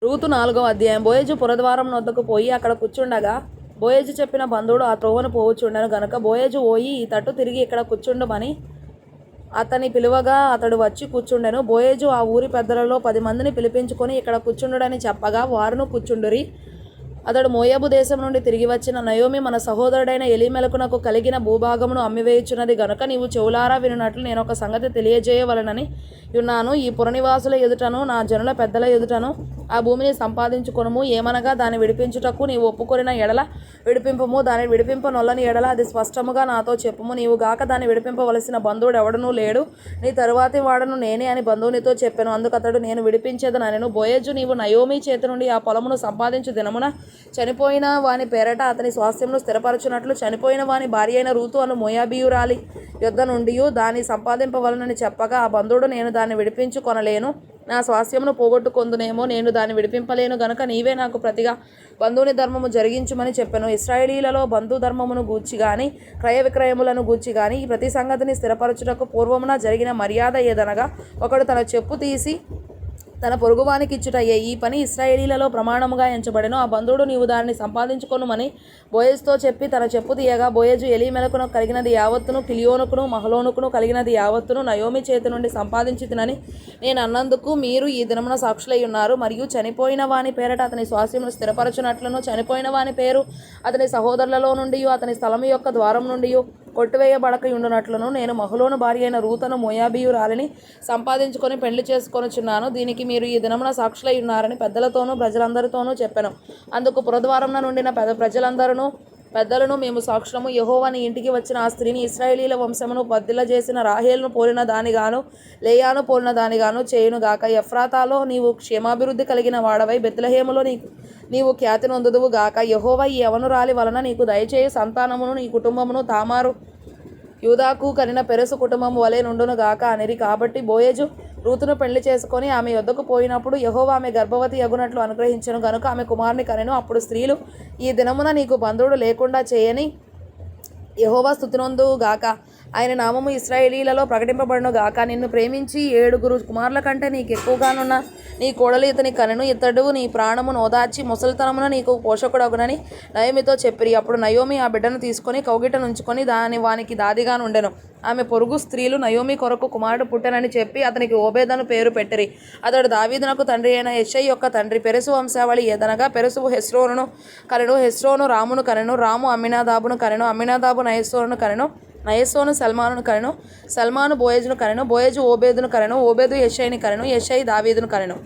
Ruth 4వ అధ్యాయం. బోయజు పురద్వారం నొద్దకు పోయి అక్కడ కూర్చుండగా బోయజు చెప్పిన బంధువుడు ఆ త్రోవను పోవుచుండెను గనుక బోయజు ఓయి ఈ తట్టు తిరిగి ఇక్కడ కూర్చుండమని అతని పిలువగా అతడు వచ్చి కూర్చుండెను. బోయజు ఆ ఊరి పెద్దలలో 10 మందిని పిలిపించుకొని ఇక్కడ కూర్చుండుడని చెప్పగా వారును కూర్చుండిరి. అతడు మోయాబు దేశం నుండి తిరిగి వచ్చిన నయోమి మన సహోదరుడైన ఎలీమెలకునకు కలిగిన భూభాగమును అమ్మివేయుచున్నది గనుక నీవు చెవులారా వినున్నట్లు నేను ఒక సంగతి తెలియజేయవలనని యున్నాను. ఈ పురనివాసుల ఎదుటను నా జనుల పెద్దల ఎదుటను ఆ భూమిని సంపాదించుకొనుము. ఏమనగా దాన్ని విడిపించుటకు నీవు ఒప్పుకొనిన ఎడల విడిపింపము, దాన్ని విడిపింపనొల్లని ఎడల అది స్పష్టముగా నాతో చెప్పుము. నీవు గాక దాన్ని విడిపింపవలసిన బంధువుడు ఎవడనూ లేడు, నీ తరువాతి వాడను నేనే అని బంధువునితో చెప్పాను. అందుకు అతడు నేను విడిపించేదనెను. బోయజు నీవు నయోమి చేతి నుండి ఆ పొలమును సంపాదించు దినమున చనిపోయిన వాని పేరట అతని స్వాస్థ్యమును స్థిరపరచునట్లు చనిపోయిన వాని భార్య అయిన రూతు అను మోయాబీయురాలి యొద్ద నుండి దాన్ని సంపాదింపవలనని చెప్పగా ఆ బంధువుడు నేను దాన్ని విడిపించుకొనలేను, నా స్వాస్థ్యమును పోగొట్టుకొందునేమో, నేను దాన్ని విడిపింపలేను గనుక నీవే నాకు ప్రతిగా బంధువుని ధర్మము జరిగించుమని చెప్పాను. ఇశ్రాయేలీలలో బంధు ధర్మమును గూర్చి గాని క్రయ విక్రయములను గూర్చి గాని ఈ ప్రతి సంగతిని స్థిరపరచుటకు పూర్వమున జరిగిన మర్యాద ఏదనగా ఒకడు తన చెప్పు తీసి తన పొరుగువానికి ఇచ్చుటయ్యే. ఈ పని ఇశ్రాయేలీలలో ప్రమాణముగా ఎంచబడెను. ఆ బంధువుడు నీవు దానిని సంపాదించుకొనుమని బోయజుతో చెప్పి తన చెప్పు తీయగా బోయజు ఎలీమెలకును కలిగినది యావత్తును, కిలియోనుకును మహలోనుకును కలిగినది యావత్తును నయోమి చేతి నుండి సంపాదించితినని నేను అన్నందుకు మీరు ఈ దినమున సాక్షులై ఉన్నారు. మరియు చనిపోయిన వాని పేరట అతని స్వాస్థ్యమును స్థిరపరచునట్లును చనిపోయిన వాని పేరు అతని సహోదరులలో నుండి అతని స్థలము యొక్క ద్వారం నుండి కొట్టివేయబడకయుండునట్లును నేను మహలోను భార్య అయిన రూతను మోయాబీయురాలిని సంపాదించుకొని పెళ్లి చేసుకొనుచున్నాను. దీనికి మీరు ఈ దినమున సాక్షులై ఉన్నారని పెద్దలతోనూ ప్రజలందరితోనూ చెప్పాను. అందుకు పురద్వారమున నుండిన పెద్దలను మేము సాక్షులము. యెహోవా నీ ఇంటికి వచ్చిన ఆ స్త్రీని ఇశ్రాయేలీల వంశమును వర్ధిల్ల చేసిన రాహేలును పోలిన దానిగాను లేయాను పోలిన దానిగాను చేయును గాక. ఎఫ్రాతాలో నీవు క్షేమాభివృద్ధి కలిగిన వాడవై బెత్లెహేములో నీవు ఖ్యాతి నొందుదువు గాక. యెహోవా ఈ యవనురాలి వలన నీకు దయచేయు సంతానమును నీ కుటుంబమును తామారు యూదాకు కనిన పెరెసు కుటుంబము వలె నుండును గాక అనిరి. కాబట్టి బోయజు రూతును పెళ్లి చేసుకొని ఆమె యొద్దకు పోయినప్పుడు యెహోవా ఆమె గర్భవతి అగునట్లు అనుగ్రహించెను గనుక ఆమె కుమారుని కనెను. అప్పుడు స్త్రీలు ఈ దినమున నీకు బంధువుడు లేకుండా చేయని యెహోవా స్తుతినొందువు గాక, ఆయన నామము ఇశ్రాయేలీలలో ప్రకటింపబడును గాక. నిన్ను ప్రేమించి 7 కుమారుల కంటే నీకు ఎక్కువగానున్న నీ కోడలు ఇతని కనెను. ఇతడు నీ ప్రాణమును ఓదార్చి ముసలితనమున నీకు పోషకుడగునని నయోమితో చెప్పిరి. అప్పుడు నయోమి ఆ బిడ్డను తీసుకొని కౌగిట నుంచుకొని వానికి దాదిగా నుండెను. ఆమె పొరుగు స్త్రీలు నయోమి కొరకు కుమారుడు పుట్టెనని చెప్పి అతనికి ఓబేదను పేరు పెట్టిరి. అతడు దావీదునకు తండ్రి అయిన యెషై యొక్క తండ్రి. పెరెసు వంశావళి ఏదనగా పెరెసు హెస్రోనును కనెను, హెస్రోను రామును కనెను, రాము అమ్మినాదాబును కనెను, అమ్మినాదాబు నయస్సోనును కనెను, నయస్సోను సల్మానును కనెను, సల్మాను బోయజును కనెను, బోయజు ఓబేదును కనెను, ఓబేదు యెషైని కనెను, యెషై దావీదును కనెను.